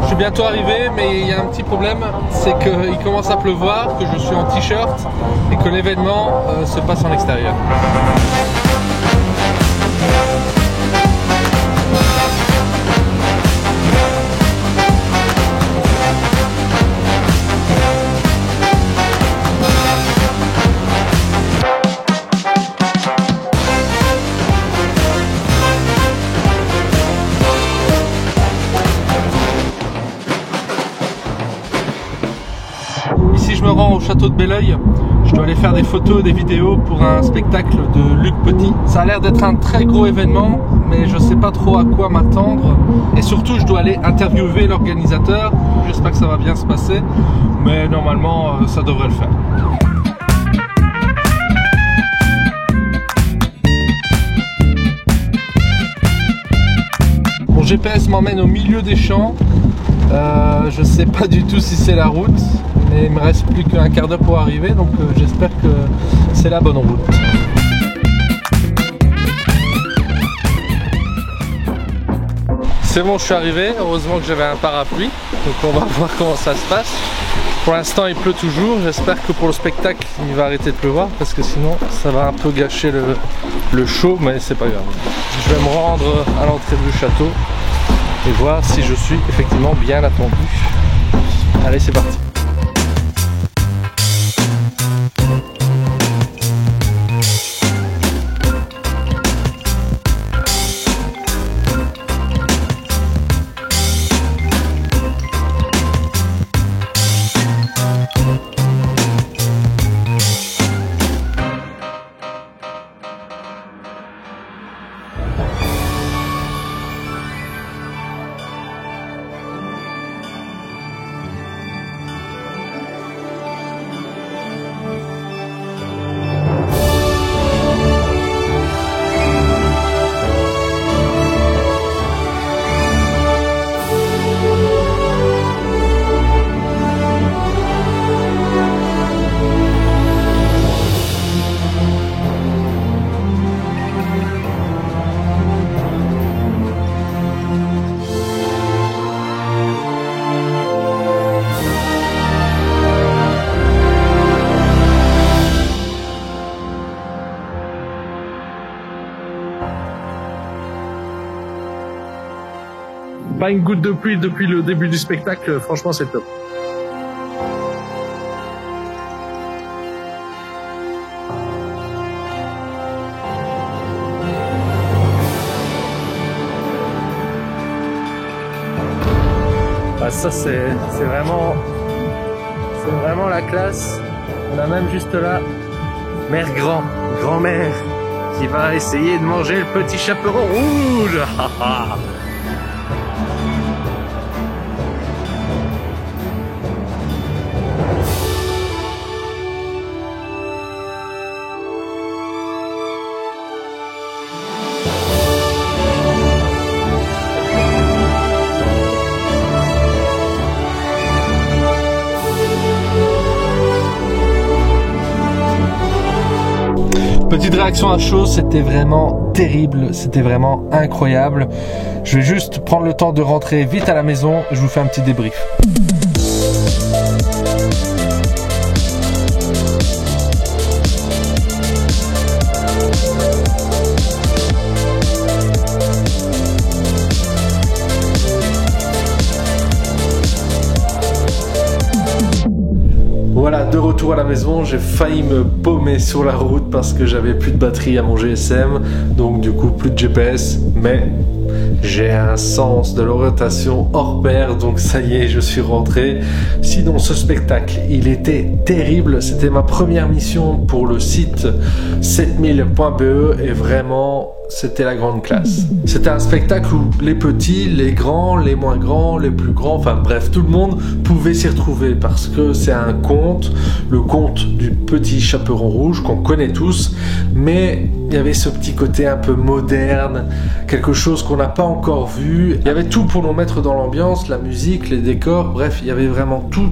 Je suis bientôt arrivé, mais il y a un petit problème, c'est qu'il commence à pleuvoir, que je suis en t-shirt et que l'événement se passe en extérieur. Ici je me rends au château de Belleuil, je dois aller faire des photos et des vidéos pour un spectacle de Luc Petit. Ça a l'air d'être un très gros événement, mais je sais pas trop à quoi m'attendre. Et surtout je dois aller interviewer l'organisateur, j'espère que ça va bien se passer, mais normalement ça devrait le faire. Mon GPS m'emmène au milieu des champs, je sais pas du tout si c'est la route. Et il me reste plus qu'un quart d'heure pour arriver, donc j'espère que c'est la bonne route. C'est bon, je suis arrivé, heureusement que j'avais un parapluie, donc on va voir comment ça se passe. Pour l'instant il pleut toujours, j'espère que pour le spectacle il va arrêter de pleuvoir, parce que sinon ça va un peu gâcher le show, mais c'est pas grave. Je vais me rendre à l'entrée du château et voir si je suis effectivement bien attendu. Allez, c'est parti. Pas une goutte de pluie depuis le début du spectacle, franchement c'est top. Ah, ça c'est vraiment la classe. On a même juste là mère grand-mère qui va essayer de manger le petit chaperon rouge. Petite réaction à chaud, c'était vraiment terrible, c'était vraiment incroyable. Je vais juste prendre le temps de rentrer vite à la maison, je vous fais un petit débrief. Voilà, de retour à la maison, j'ai failli me paumer sur la route parce que j'avais plus de batterie à mon GSM, donc du coup plus de GPS, mais j'ai un sens de l'orientation hors pair, donc ça y est, je suis rentré. Sinon, ce spectacle, il était terrible, c'était ma première mission pour le site 7000.be et vraiment, c'était la grande classe. C'était un spectacle où les petits, les grands, les moins grands, les plus grands, enfin bref, tout le monde pouvait s'y retrouver parce que c'est un conte, le conte du petit chaperon rouge qu'on connaît tous, mais il y avait ce petit côté un peu moderne, quelque chose qu'on n'a pas encore vu. Il y avait tout pour nous mettre dans l'ambiance, la musique, les décors, bref, il y avait vraiment tout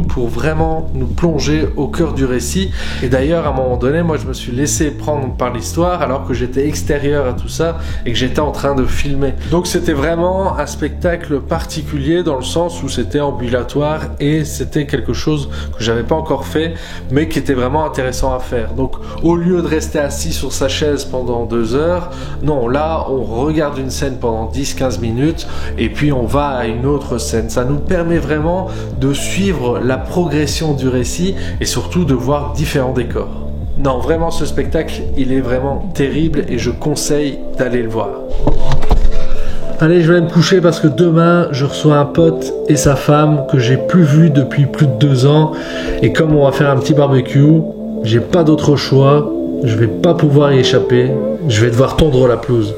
pour vraiment nous plonger au cœur du récit. Et d'ailleurs, à un moment donné, moi je me suis laissé prendre par l'histoire alors que j'étais extérieur à tout ça et que j'étais en train de filmer. Donc c'était vraiment un spectacle particulier dans le sens où c'était ambulatoire et c'était quelque chose que j'avais pas encore fait mais qui était vraiment intéressant à faire. Donc au lieu de rester assis sur sa chaise pendant 2 heures, non, là on regarde une scène pendant 10-15 minutes et puis on va à une autre scène. Ça nous permet vraiment de suivre la progression du récit et surtout de voir différents décors. Non, vraiment ce spectacle, il est vraiment terrible et je conseille d'aller le voir. Allez, je vais me coucher parce que demain, je reçois un pote et sa femme que j'ai plus vu depuis plus de 2 ans. Et comme on va faire un petit barbecue, j'ai pas d'autre choix. Je vais pas pouvoir y échapper. Je vais devoir tondre la pelouse.